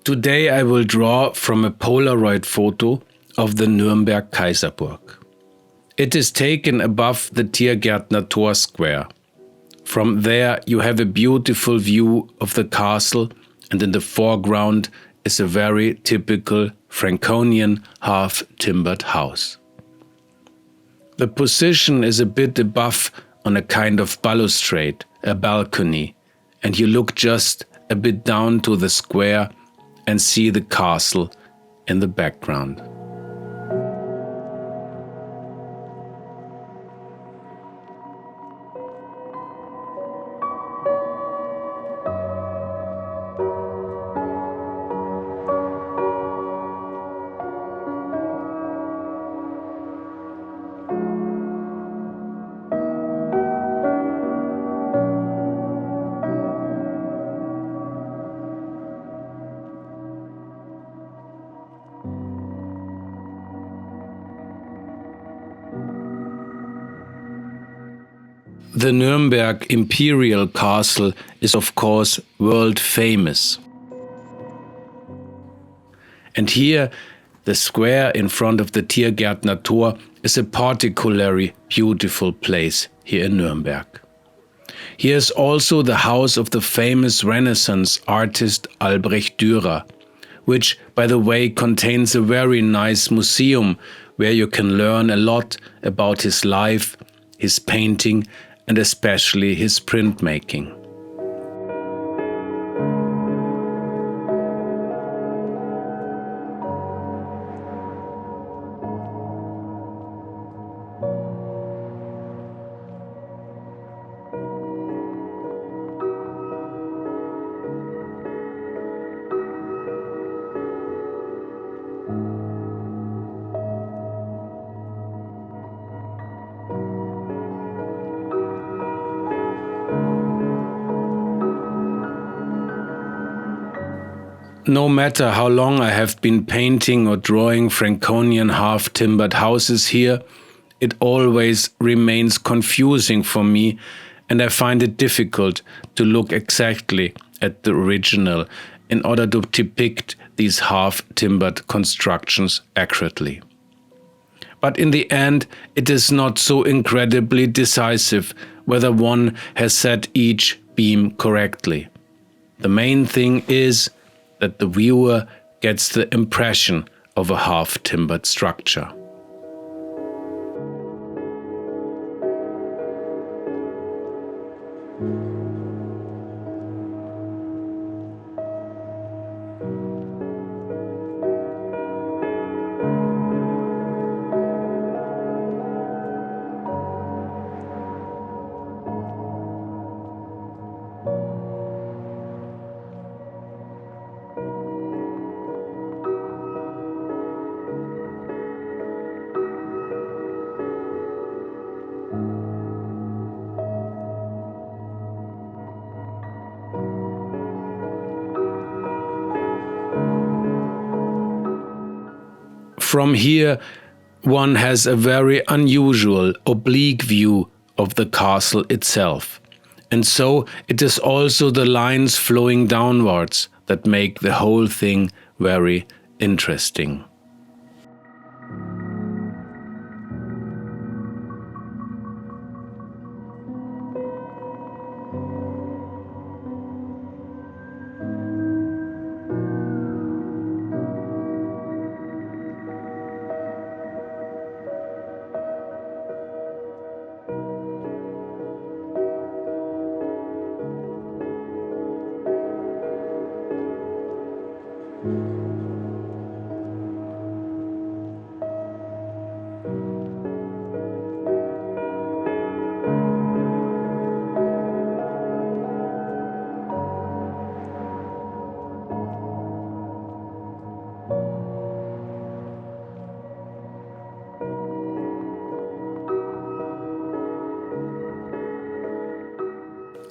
Today I will draw from a Polaroid photo of the Nuremberg Kaiserburg. It is taken above the Tiergärtner Tor Square. From there you have a beautiful view of the castle, and in the foreground is a very typical Franconian half-timbered house. The position is a bit above on a kind of balustrade, a balcony, and you look just a bit down to the square and see the castle in the background. The Nuremberg Imperial Castle is of course world famous. And here the square in front of the Tiergärtner Tor is a particularly beautiful place here in Nuremberg. Here is also the house of the famous Renaissance artist Albrecht Dürer, which by the way contains a very nice museum where you can learn a lot about his life, his painting, and especially his printmaking. No matter how long I have been painting or drawing Franconian half-timbered houses here, it always remains confusing for me, and I find it difficult to look exactly at the original in order to depict these half-timbered constructions accurately. But in the end, it is not so incredibly decisive whether one has set each beam correctly. The main thing is that the viewer gets the impression of a half-timbered structure. From here, one has a very unusual oblique view of the castle itself. And so it is also the lines flowing downwards that make the whole thing very interesting.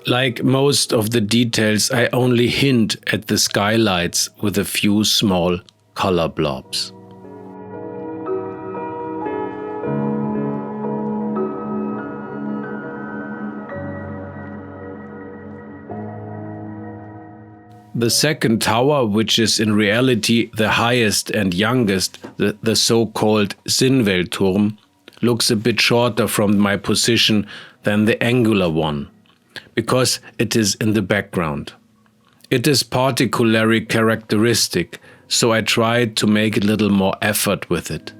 Like most of the details, I only hint at the skylights with a few small color blobs. The second tower, which is in reality the highest and youngest, the so-called Sinnwelturm, looks a bit shorter from my position than the angular one, because it is in the background. It is particularly characteristic, so I tried to make a little more effort with it.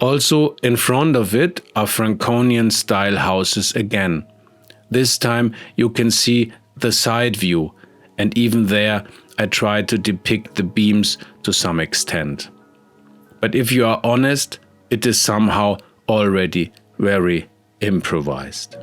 Also in front of it are Franconian-style houses again. This time you can see the side view, and even there I tried to depict the beams to some extent. But if you are honest, it is somehow already very improvised.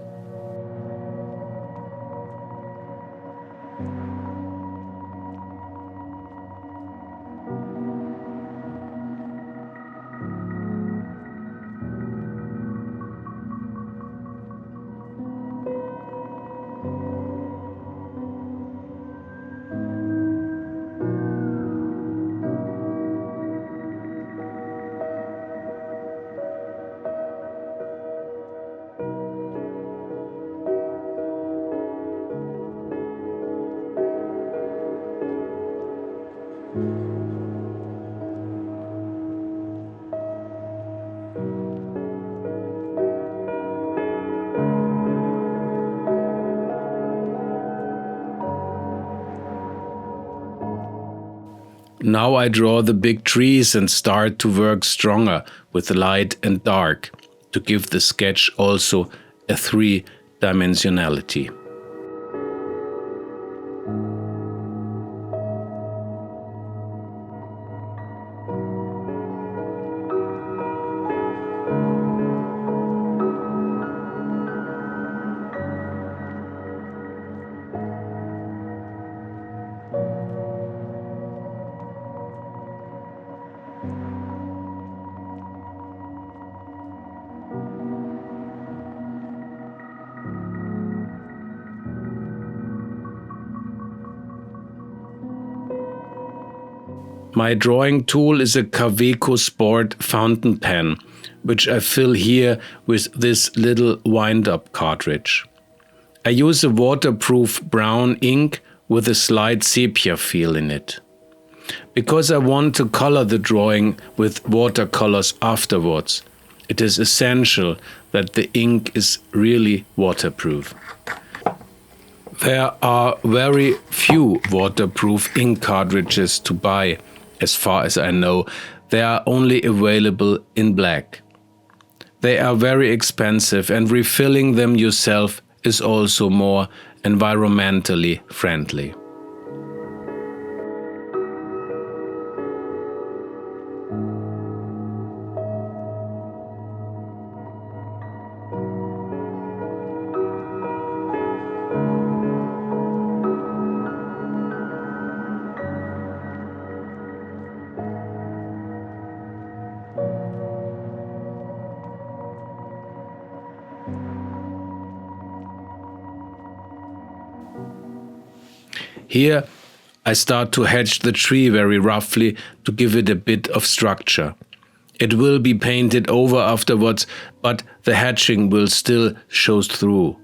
Now I draw the big trees and start to work stronger with light and dark to give the sketch also a three-dimensionality. My drawing tool is a Kaweco Sport fountain pen, which I fill here with this little wind-up cartridge. I use a waterproof brown ink with a slight sepia feel in it. Because I want to color the drawing with watercolors afterwards, it is essential that the ink is really waterproof. There are very few waterproof ink cartridges to buy. As far as I know, they are only available in black. They are very expensive, and refilling them yourself is also more environmentally friendly. Here I start to hatch the tree very roughly to give it a bit of structure. It will be painted over afterwards, but the hatching will still show through.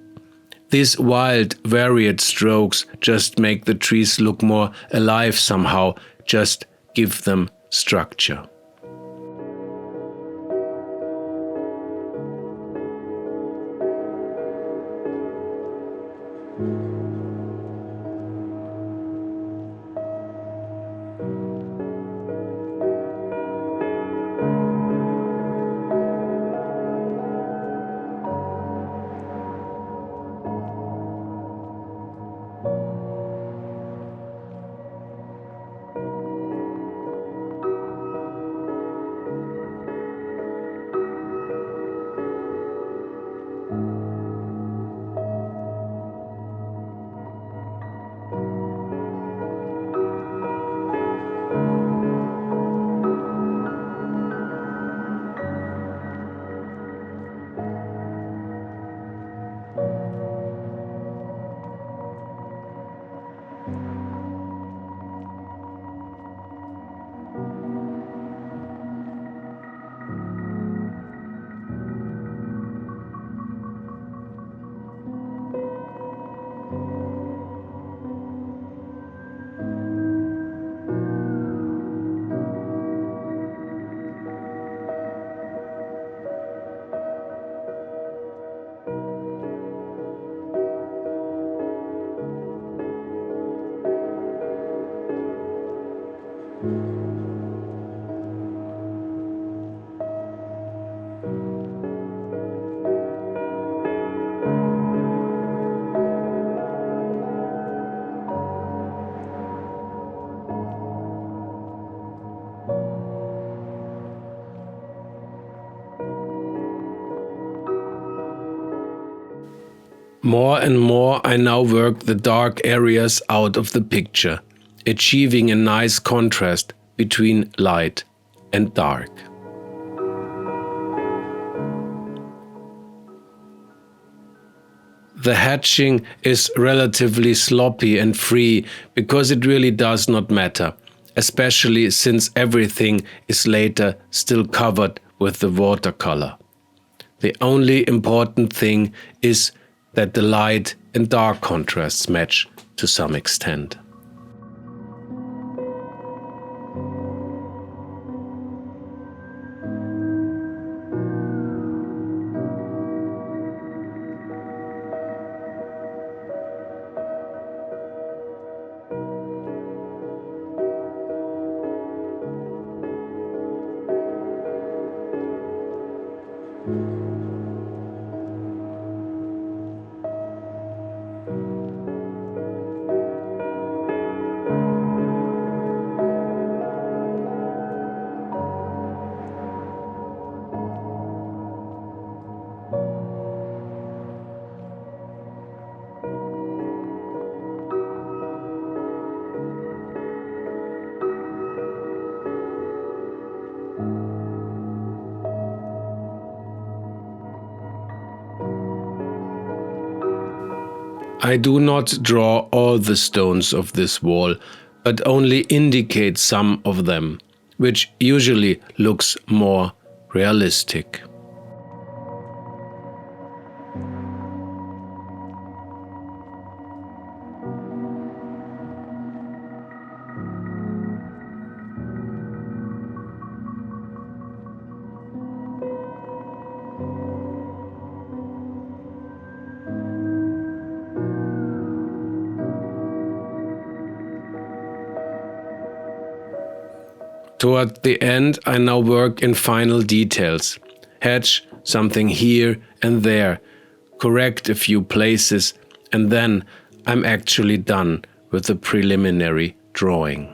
These wild, varied strokes just make the trees look more alive somehow, just give them structure. More and more I now work the dark areas out of the picture, achieving a nice contrast between light and dark. The hatching is relatively sloppy and free because it really does not matter, especially since everything is later still covered with the watercolor. The only important thing is that the light and dark contrasts match to some extent. I do not draw all the stones of this wall, but only indicate some of them, which usually looks more realistic. Toward the end, I now work in final details, hatch something here and there, correct a few places, and then I'm actually done with the preliminary drawing.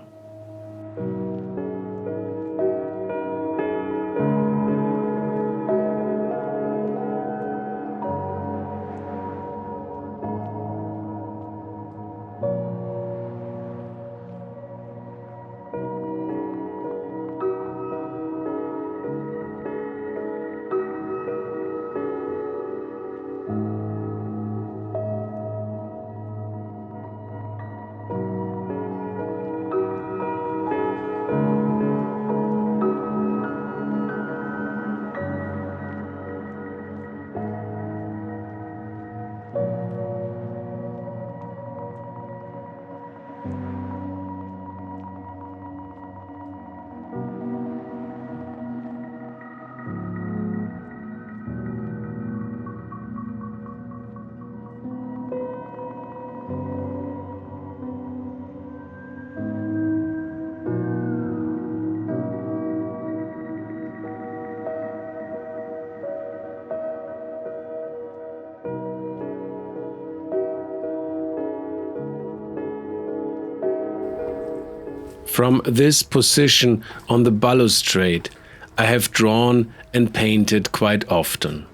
From this position on the balustrade, I have drawn and painted quite often.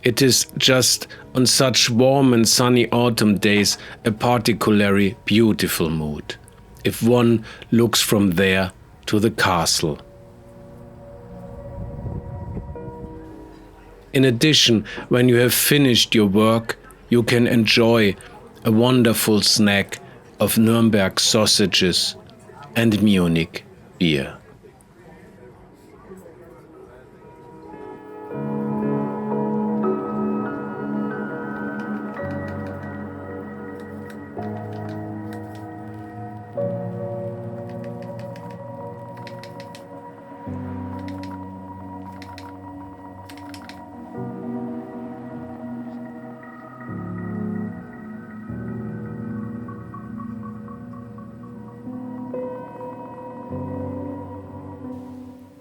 It is just on such warm and sunny autumn days a particularly beautiful mood, if one looks from there to the castle. In addition, when you have finished your work, you can enjoy a wonderful snack of Nuremberg sausages and Munich beer.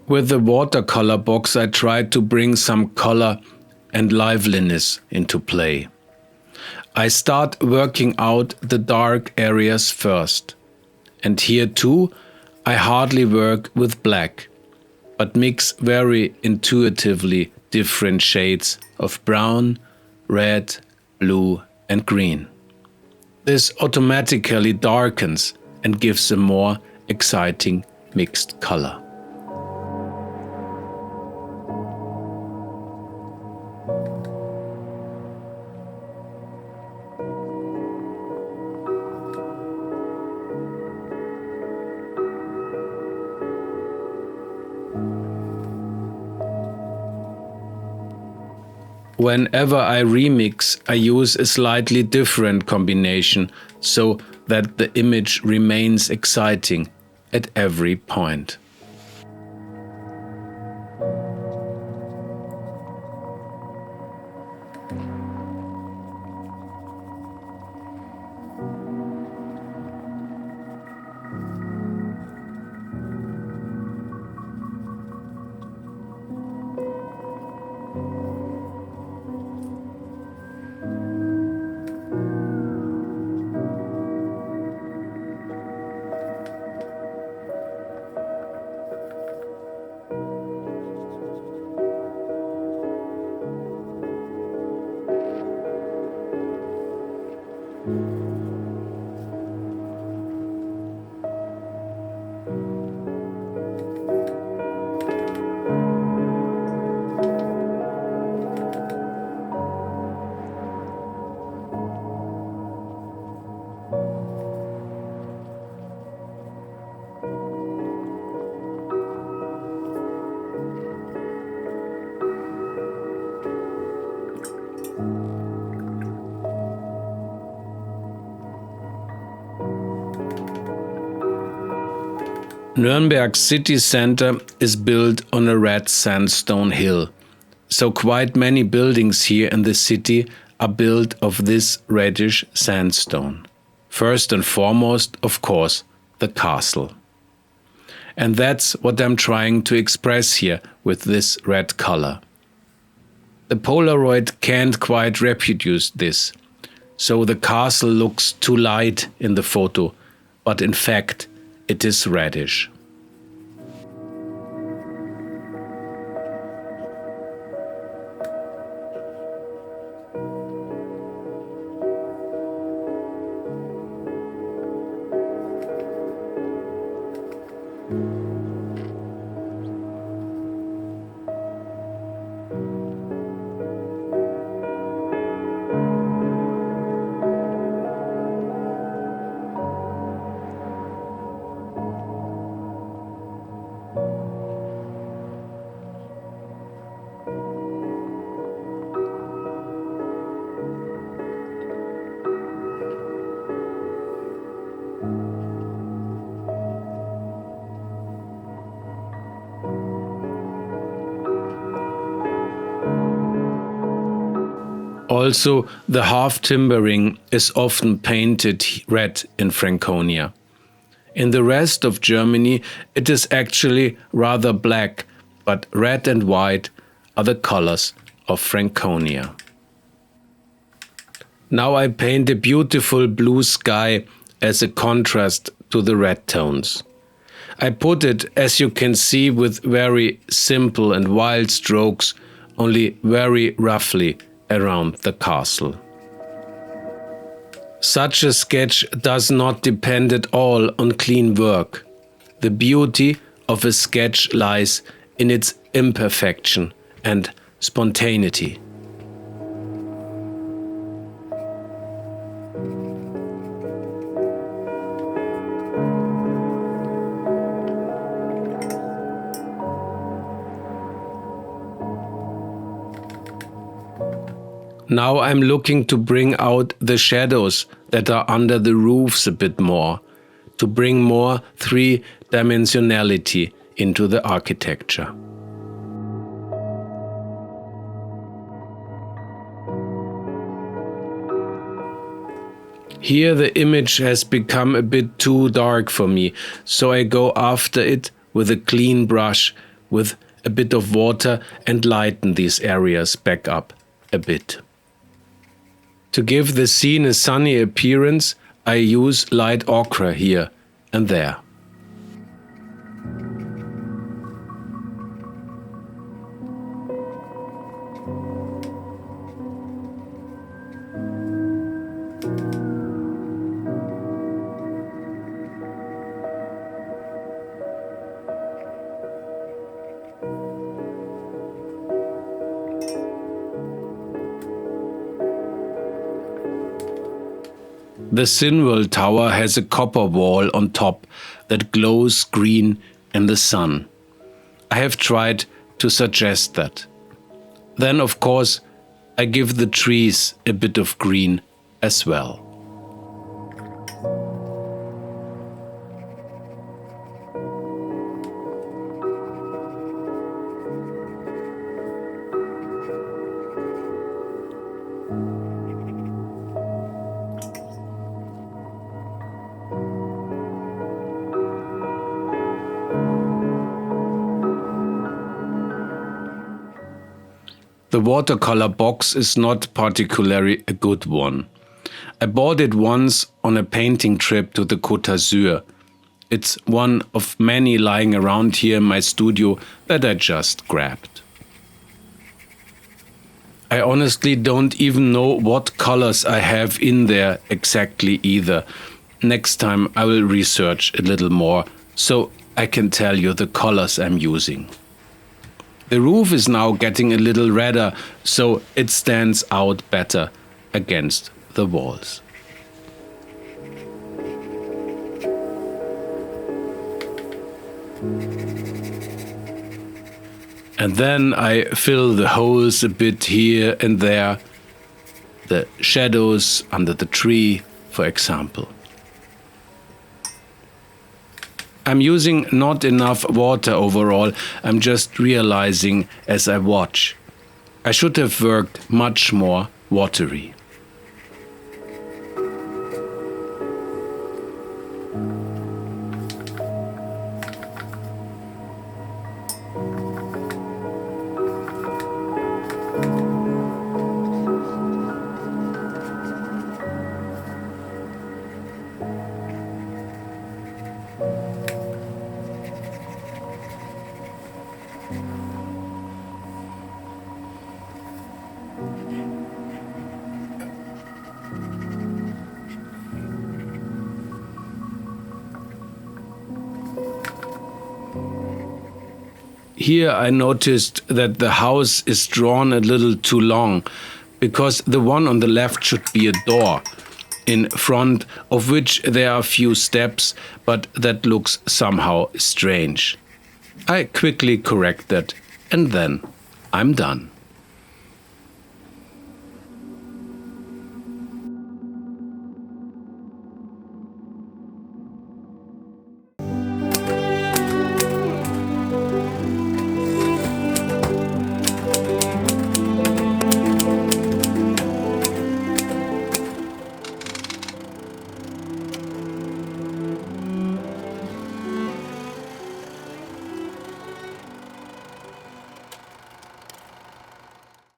With the watercolor box, I tried to bring some color and liveliness into play. I start working out the dark areas first. And here too, I hardly work with black, but mix very intuitively different shades of brown, red, blue and green. This automatically darkens and gives a more exciting mixed color. Whenever I remix, I use a slightly different combination so that the image remains exciting at every point. Nuremberg city center is built on a red sandstone hill, so quite many buildings here in the city are built of this reddish sandstone. First and foremost, of course, the castle. And that's what I'm trying to express here with this red color. The Polaroid can't quite reproduce this, so the castle looks too light in the photo, but in fact, it is reddish. Also, the half timbering is often painted red in Franconia. In the rest of Germany, it is actually rather black, but red and white are the colors of Franconia. Now I paint a beautiful blue sky as a contrast to the red tones. I put it, as you can see, with very simple and wild strokes, only very roughly around the castle. Such a sketch does not depend at all on clean work. The beauty of a sketch lies in its imperfection and spontaneity. Now I'm looking to bring out the shadows that are under the roofs a bit more, to bring more three-dimensionality into the architecture. Here the image has become a bit too dark for me, so I go after it with a clean brush, with a bit of water, and lighten these areas back up a bit. To give the scene a sunny appearance, I use light ochre here and there. The Sinwell Tower has a copper wall on top that glows green in the sun. I have tried to suggest that. Then, of course, I give the trees a bit of green as well. The watercolor box is not particularly a good one. I bought it once on a painting trip to the Côte d'Azur. It's one of many lying around here in my studio that I just grabbed. I honestly don't even know what colors I have in there exactly either. Next time I will research a little more so I can tell you the colors I'm using. The roof is now getting a little redder, so it stands out better against the walls. And then I fill the holes a bit here and there, the shadows under the tree, for example. I'm using not enough water overall. I'm just realizing as I watch. I should have worked much more watery. Here I noticed that the house is drawn a little too long, because the one on the left should be a door, in front of which there are a few steps, but that looks somehow strange. I quickly correct that, and then I'm done.